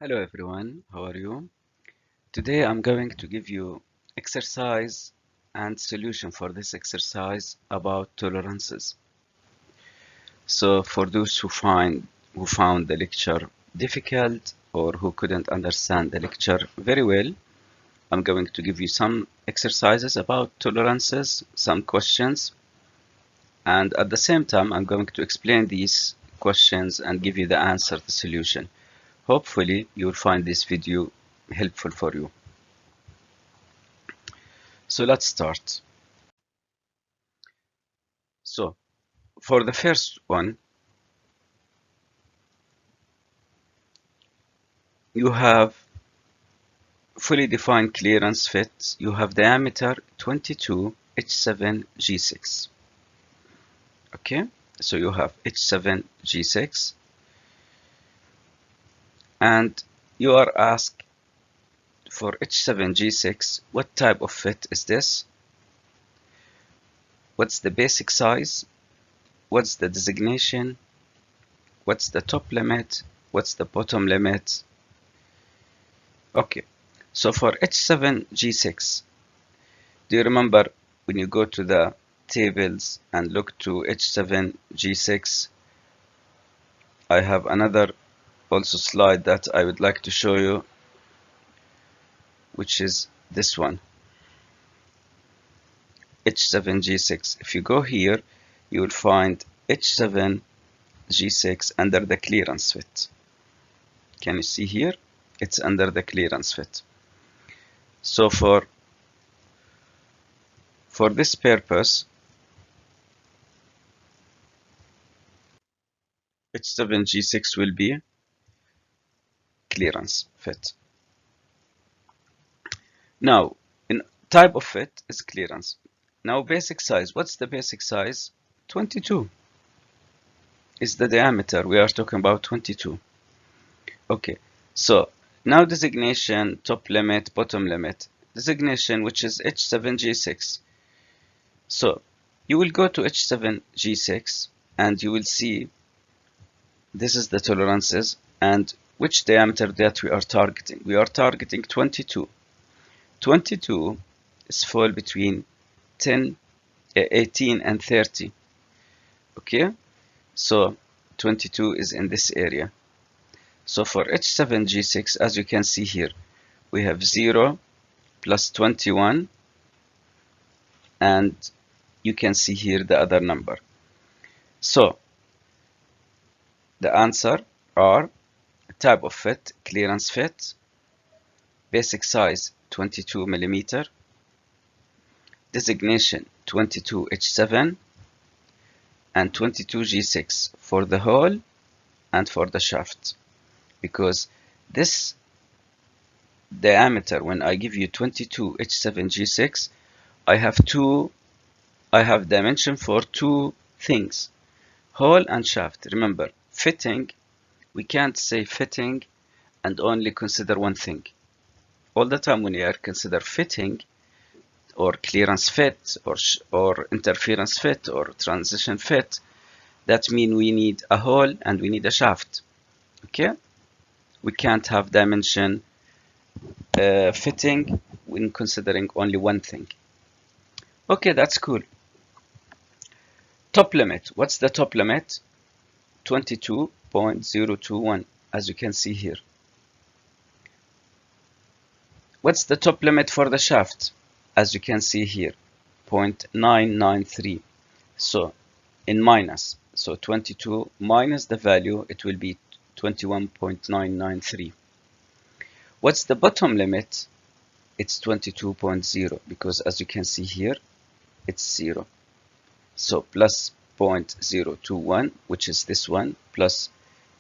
Hello everyone, how are you? Today I'm going to give you exercise and solution for this exercise about tolerances. So for those who found the lecture difficult or who couldn't understand the lecture very well, I'm going to give you some exercises about tolerances, some questions, and at the same time I'm going to explain these questions and give you the answer, the solution. Hopefully you'll find this video helpful for you. So let's start. So for the first one, you have fully defined clearance fit. You have diameter 22 H7 G6. Okay, so you have H7 G6 and you are asked for H7 G6, what type of fit is this? What's the basic size? What's the designation? What's the top limit? What's the bottom limit? Okay, so for H7 G6, do you remember when you go to the tables and look to H7 G6? I have another also slide that I would like to show you, which is this one, H7 G6. If you go here, you will find H7 G6 under the clearance fit. Can you see here? It's under the clearance fit. So for this purpose, H7 G6 will be clearance fit. Now, in type of fit is clearance. Now, basic size. What's the basic size? 22 is the diameter. We are talking about 22. Okay, so now designation, top limit, bottom limit. Designation, which is H7G6. So you will go to H7G6 and you will see this is the tolerances and which diameter that we are targeting. We are targeting 22. 22 is fall between 18 and 30. Okay, so 22 is in this area. So for H7G6, as you can see here, we have 0 plus 21, and you can see here the other number. So the answer are type of fit, clearance fit, basic size 22 millimeter, designation 22 H7, and 22 G6 for the hole and for the shaft. Because this diameter, when I give you 22 H7 G6, I have dimension for two things, hole and shaft. Remember, fitting, we can't say fitting and only consider one thing. All the time when you are consider fitting or clearance fit or interference fit or transition fit, that means we need a hole and we need a shaft. Okay, we can't have dimension fitting when considering only one thing. Okay, that's cool. Top limit. What's the top limit? 22.021, as you can see here. What's the top limit for the shaft? As you can see here, 0.993. So in minus, so 22 minus the value, it will be 21.993. What's the bottom limit? It's 22.0, because as you can see here, it's 0. So plus 0.021, which is this one, plus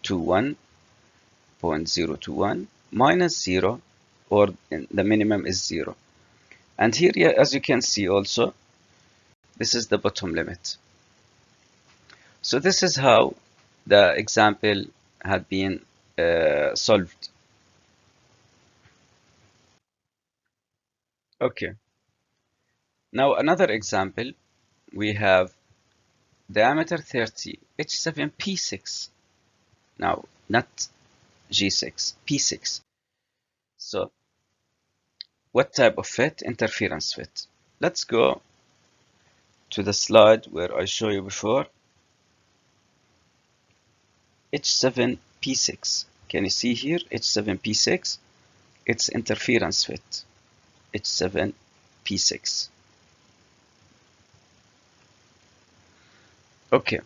21.021 minus 0, or the minimum is 0. And here, as you can see also, this is the bottom limit. So this is how the example had been solved. Okay. Now another example, we have diameter 30, H7P6. Now, not G6, P6. So what type of fit? Interference fit. Let's go to the slide where I show you before. H7P6. Can you see here? H7P6. It's interference fit. H7P6. Okay.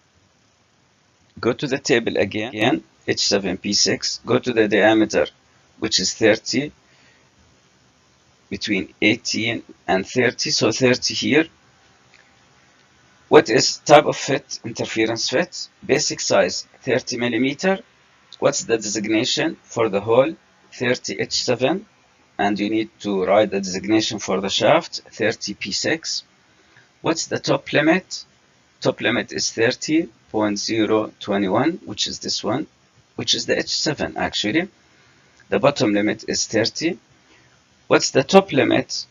Go to the table again. H7P6. Go to the diameter, which is 30, between 18 and 30. So 30 here. What is type of fit? Interference fit. Basic size 30 millimeter. What's the designation for the hole? 30H7. And you need to write the designation for the shaft, 30P6. What's the top limit? Top limit is 30.021, which is this one, which is the H7 actually. The bottom limit is 30. What's the top limit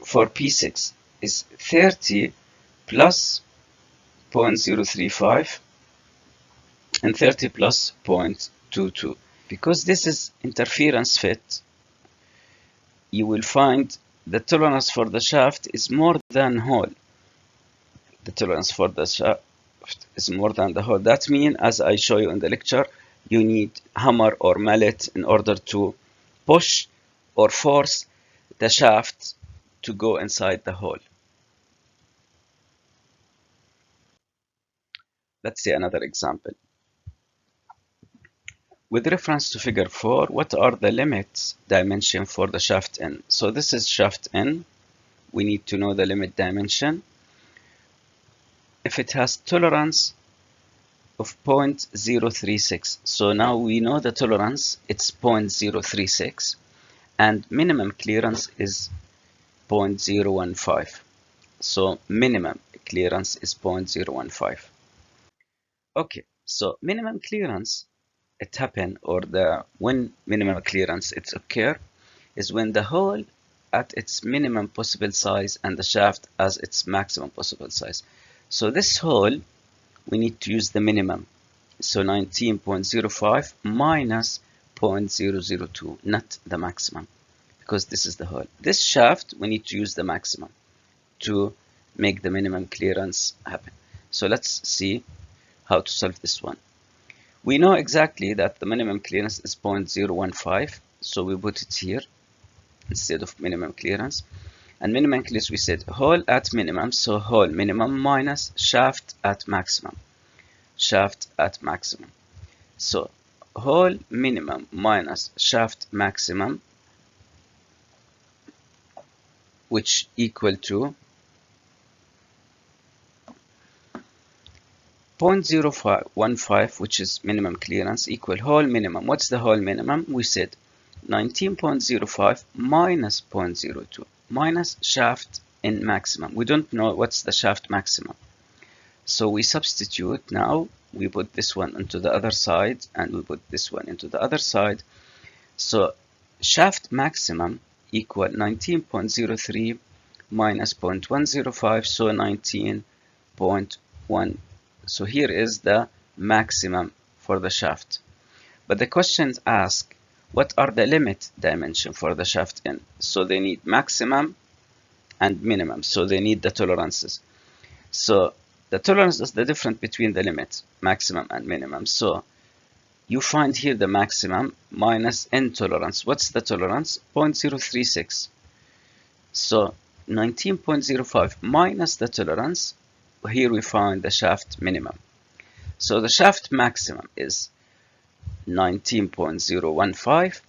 for P6? Is 30 plus 0.035 and 30 plus 0.22. Because this is interference fit, you will find the tolerance for the shaft is more than hole. The tolerance for the shaft is more than the hole. That means, as I show you in the lecture, you need hammer or mallet in order to push or force the shaft to go inside the hole. Let's see another example. With reference to figure 4, what are the limits dimension for the shaft N? So this is shaft N. We need to know the limit dimension. If it has tolerance of 0.036, so now we know the tolerance, it's 0.036, and minimum clearance is 0.015. So minimum clearance is 0.015. Okay, so minimum clearance, it happen, or when minimum clearance it's occur, is when the hole at its minimum possible size and the shaft as its maximum possible size. So this hole, we need to use the minimum. So 19.05 minus 0.002, not the maximum, because this is the hole. This shaft, we need to use the maximum to make the minimum clearance happen. So let's see how to solve this one. We know exactly that the minimum clearance is 0.015, so we put it here instead of minimum clearance. And minimum clearance, we said hole at minimum, so hole minimum minus shaft at maximum. Shaft at maximum. So hole minimum minus shaft maximum, which equal to 0.015, which is minimum clearance, equal hole minimum. What's the hole minimum? We said 19.05 minus 0.02 minus shaft in maximum. We don't know what's the shaft maximum. So we substitute now. We put this one into the other side and we put this one into the other side. So shaft maximum equal 19.03 minus 0.105, so 19.1. So here is the maximum for the shaft. But the questions ask, what are the limit dimension for the shaft N? So they need maximum and minimum. So they need the tolerances. So the tolerance is the difference between the limit, maximum and minimum. So you find here the maximum minus N tolerance. What's the tolerance? 0.036. So 19.05 minus the tolerance. Here we find the shaft minimum. So the shaft maximum is 19.015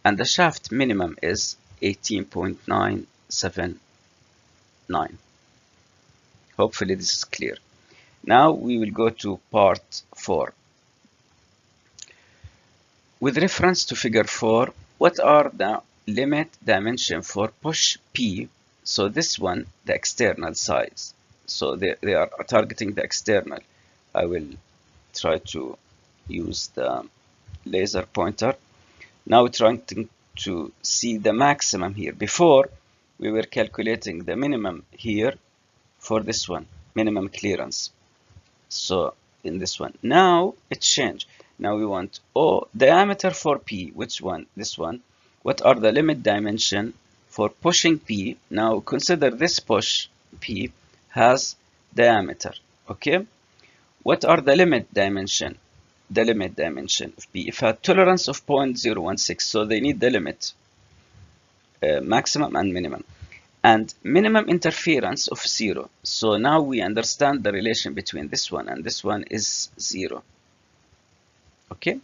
and the shaft minimum is 18.979. Hopefully this is clear. Now we will go to part 4. With reference to figure 4, what are the limit dimension for push P? So this one, the external size. So they are targeting the external. I will try to use the laser pointer. Now we're trying to see the maximum here. Before, we were calculating the minimum here for this one, minimum clearance. So in this one, now it changed. Now we want O diameter for P. Which one? This one. What are the limit dimension for pushing P? Now consider this push P has diameter. Okay. What are the limit dimension? The limit dimension of P. If a tolerance of 0.016, so they need the limit, maximum and minimum, and minimum interference of 0. So now we understand the relation between this one and this one is 0. Okay.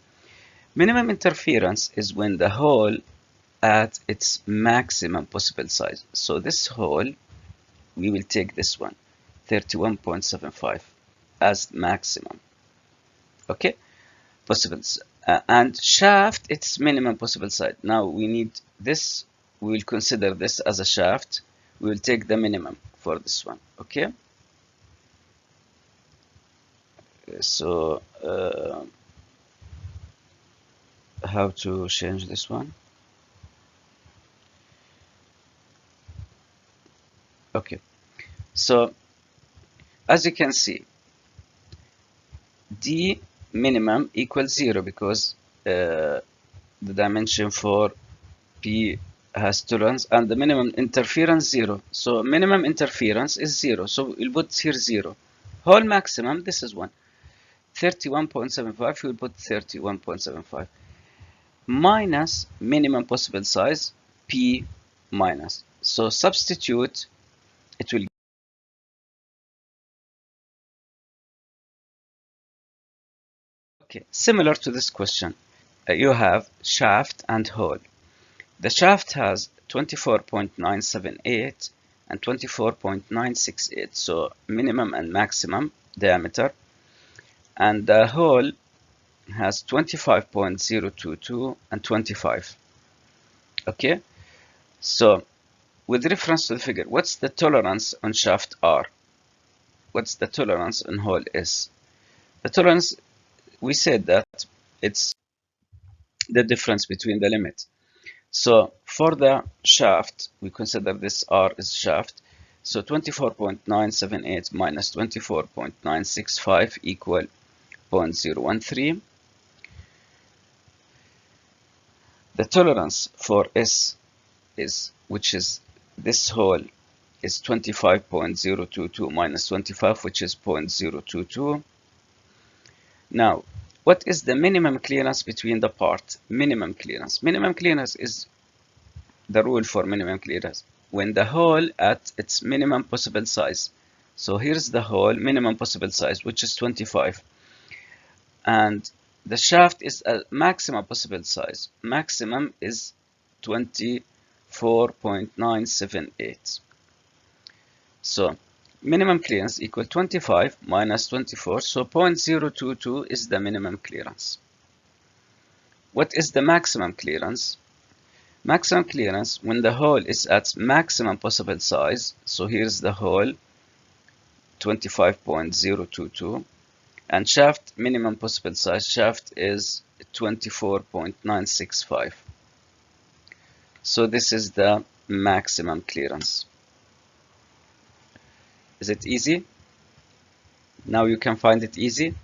Minimum interference is when the hole at its maximum possible size. So this hole, we will take this one, 31.75 as maximum. Okay, possible. And shaft, its minimum possible size. Now we need this, we will consider this as a shaft. We will take the minimum for this one. Okay, so how to change this one? Okay, so as you can see, D minimum equals 0 because the dimension for P has tolerance and the minimum interference 0. So minimum interference is 0. So we'll put here 0. Whole maximum, this is 1. 31.75, we'll put 31.75. Minus minimum possible size, P minus. So substitute, it will. Okay, similar to this question, you have shaft and hole. The shaft has 24.978 and 24.968, so minimum and maximum diameter. And the hole has 25.022 and 25. Okay, so with reference to the figure, what's the tolerance on shaft R? What's the tolerance on hole S? The tolerance, we said that it's the difference between the limit. So for the shaft, we consider this R is shaft. So 24.978 minus 24.965 equal 0.013. The tolerance for S is, which is this hole, is 25.022 minus 25, which is 0.022. Now, what is the minimum clearance between the part? Minimum clearance. Minimum clearance is the rule for minimum clearance when the hole at its minimum possible size. So here's the hole minimum possible size, which is 25, and the shaft is a maximum possible size. Maximum is 24.978. So minimum clearance equal 25 minus 24, so 0.022 is the minimum clearance. What is the maximum clearance? Maximum clearance when the hole is at maximum possible size. So here's the hole, 25.022, and shaft minimum possible size, shaft is 24.965. So this is the maximum clearance. Is it easy? Now you can find it easy.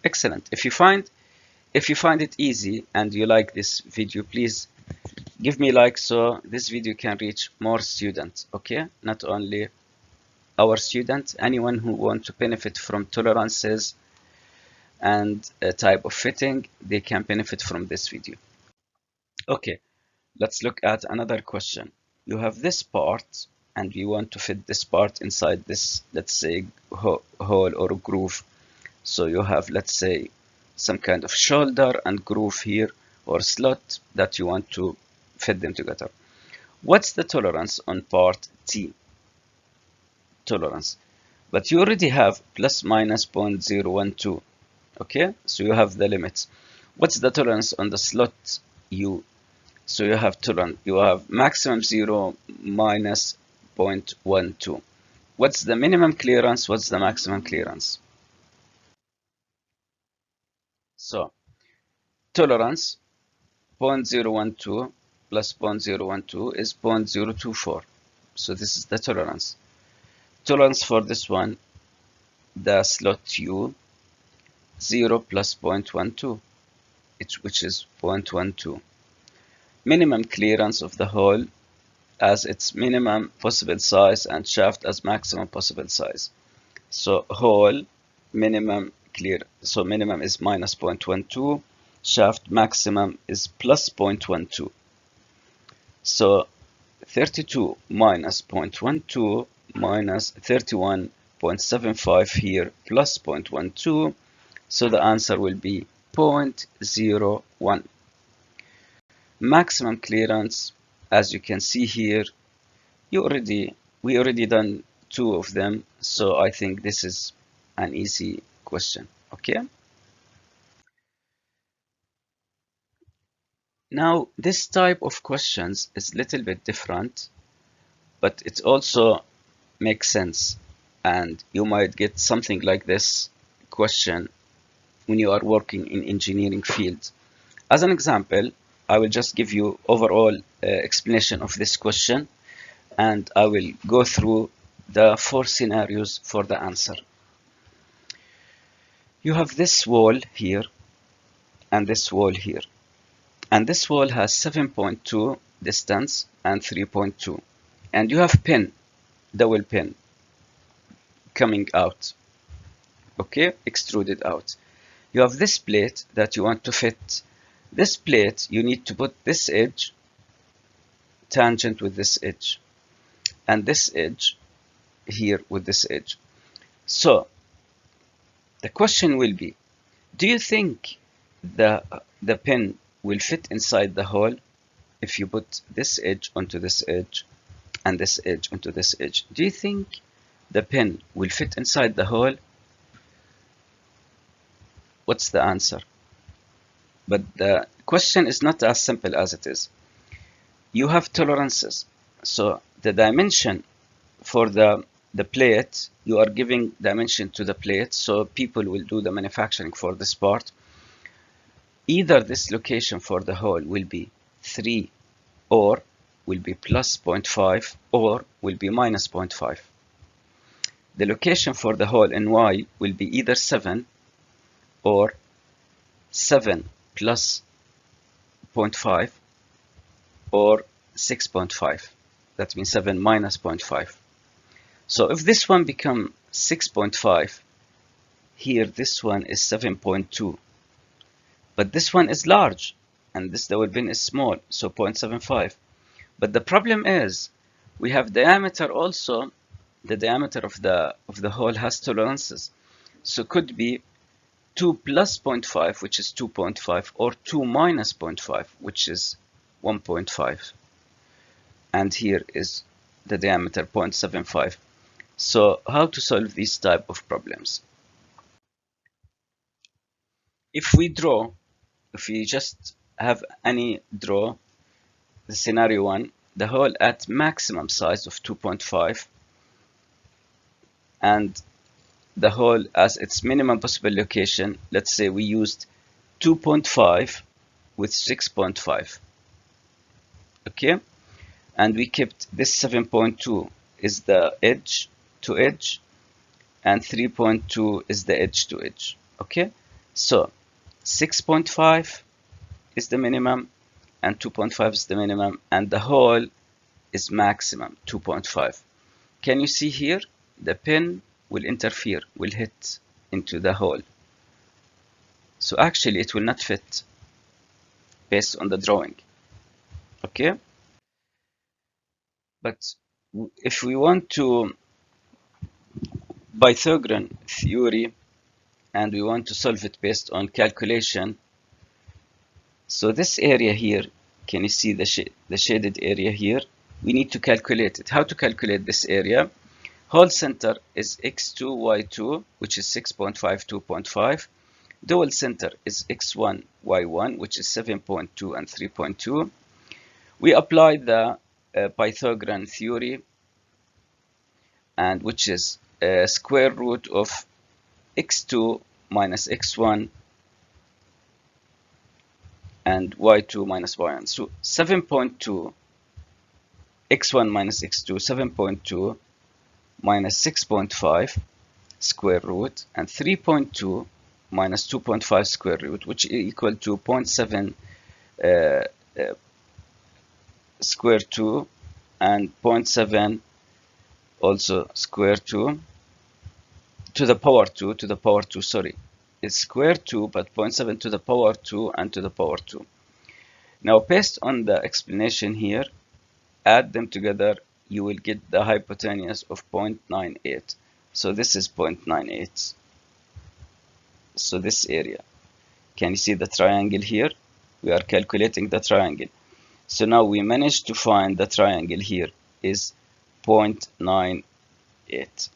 Excellent. If you find it easy and you like this video, please give me like so this video can reach more students. Okay, not only our students, anyone who want to benefit from tolerances and a type of fitting, they can benefit from this video. Okay, let's look at another question. You have this part and we want to fit this part inside this, let's say, hole or groove. So you have, let's say, some kind of shoulder and groove here or slot that you want to fit them together. What's the tolerance on part T? Tolerance. But you already have plus minus 0.012. Okay, so you have the limits. What's the tolerance on the slot U? So you have tolerance. You have maximum 0 minus 0.12. What's the minimum clearance? What's the maximum clearance? So tolerance 0.012 plus 0.012 is 0.024. So this is the tolerance. Tolerance for this one, the slot U, 0 plus 0.12. which is 0.12. Minimum clearance of the hole as its minimum possible size and shaft as maximum possible size. So hole minimum clear, so minimum is minus 0.12, shaft maximum is plus 0.12. So 32 minus 0.12 minus 31.75 here plus 0.12, so the answer will be 0.01. Maximum clearance, as you can see here, we already done two of them, so I think this is an easy question. Okay, now this type of questions is a little bit different, but it also makes sense, and you might get something like this question when you are working in engineering field. As an example, I will just give you overall explanation of this question, and I will go through the 4 scenarios for the answer. You have this wall here and this wall here, and this wall has 7.2 distance and 3.2, and you have pin, dowel pin coming out, okay, extruded out. You have this plate that you want to fit. This plate, you need to put this edge tangent with this edge, and this edge here with this edge. So the question will be, do you think the pin will fit inside the hole if you put this edge onto this edge and this edge onto this edge? Do you think the pin will fit inside the hole? What's the answer? But the question is not as simple as it is. You have tolerances. So the dimension for the plate, you are giving dimension to the plate, so people will do the manufacturing for this part. Either this location for the hole will be 3 or will be plus 0.5 or will be minus 0.5. The location for the hole in Y will be either 7 or 7 plus 0.5 or 6.5. That means 7 minus 0.5. So if this one become 6.5, here this one is 7.2. But this one is large and this dowel pin is small, so 0.75. But the problem is we have diameter also. The diameter of the hole has tolerances. So could be 2 plus 0.5, which is 2.5, or 2 minus 0.5, which is 1.5. And here is the diameter 0.75. So how to solve these type of problems? If we just have any draw, the scenario 1, the hole at maximum size of 2.5 and the hole as its minimum possible location, let's say we used 2.5 with 6.5, okay, and we kept this 7.2 is the edge to edge and 3.2 is the edge to edge, okay. So 6.5 is the minimum and 2.5 is the minimum, and the hole is maximum 2.5. Can you see here the pin will interfere, will hit into the hole, so actually it will not fit based on the drawing, okay. But if we want to Pythagorean theory and we want to solve it based on calculation, so this area here, can you see the shaded area here? We need to calculate it. How to calculate this area? Hole center is x2, y2, which is 6.5, 2.5. Dowel center is x1, y1, which is 7.2 and 3.2. We apply the Pythagorean theory, and which is square root of x2 minus x1 and y2 minus y1. So 7.2 x1 minus x2, 7.2 minus 6.5 square root, and 3.2 minus 2.5 square root, which is equal to 0.7 square 2 and 0.7 also square 2 to the power 2, sorry, it's square 2, but 0.7 to the power 2 and to the power 2. Now, based on the explanation here, add them together, you will get the hypotenuse of 0.98. So this is 0.98. So this area. Can you see the triangle here? We are calculating the triangle. So now we managed to find the triangle here is 0.98.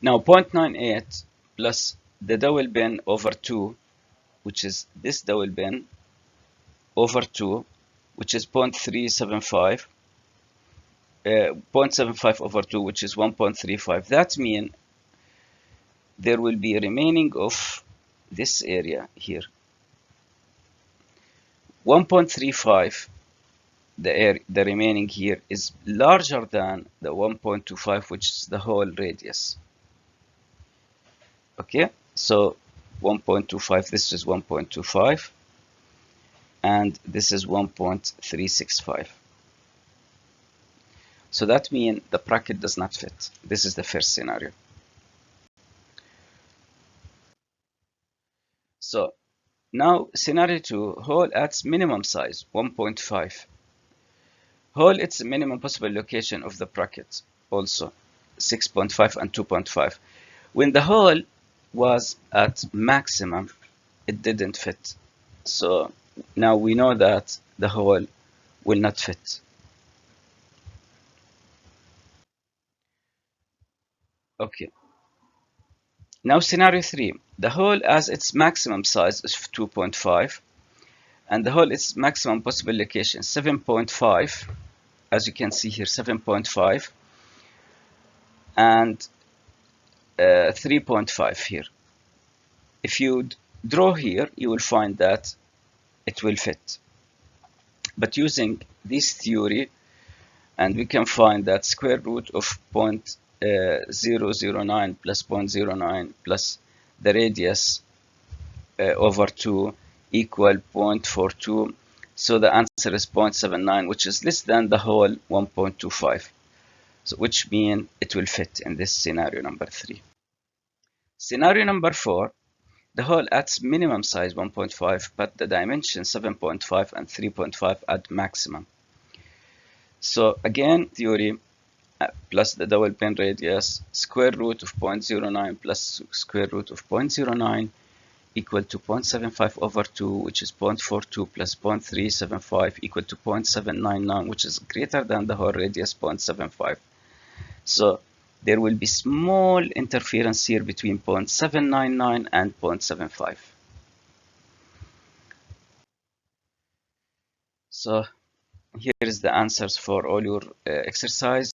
Now 0.98 plus the dowel bin over 2, which is this dowel bin over 2, which is 0.375, 0.75 over 2, which is 1.35. That means there will be remaining of this area here. 1.35, the remaining here is larger than the 1.25, which is the whole radius. Okay, so 1.25, this is 1.25, and this is 1.365. So that means the bracket does not fit. This is the first scenario. So now scenario 2, hole at minimum size 1.5. Hole its minimum possible location of the bracket also 6.5 and 2.5. When the hole was at maximum, it didn't fit. So now we know that the hole will not fit. Okay. Now scenario 3, the hole as its maximum size is 2.5 and the hole its maximum possible location 7.5, as you can see here 7.5 and 3.5 here. If you draw here, you will find that it will fit. But using this theory, and we can find that square root of 0.009 plus 0.09 plus the radius over 2 equal 0.42. So the answer is 0.79, which is less than the whole 1.25. So which means it will fit in this scenario number 3. Scenario number 4, the hole at minimum size 1.5, but the dimension 7.5 and 3.5 at maximum. So again, theory plus the double pin radius, square root of 0.09 plus square root of 0.09 equal to 0.75 over 2, which is 0.42 plus 0.375 equal to 0.799, which is greater than the whole radius 0.75. So there will be small interference here between 0.799 and 0.75. So here is the answers for all your exercise.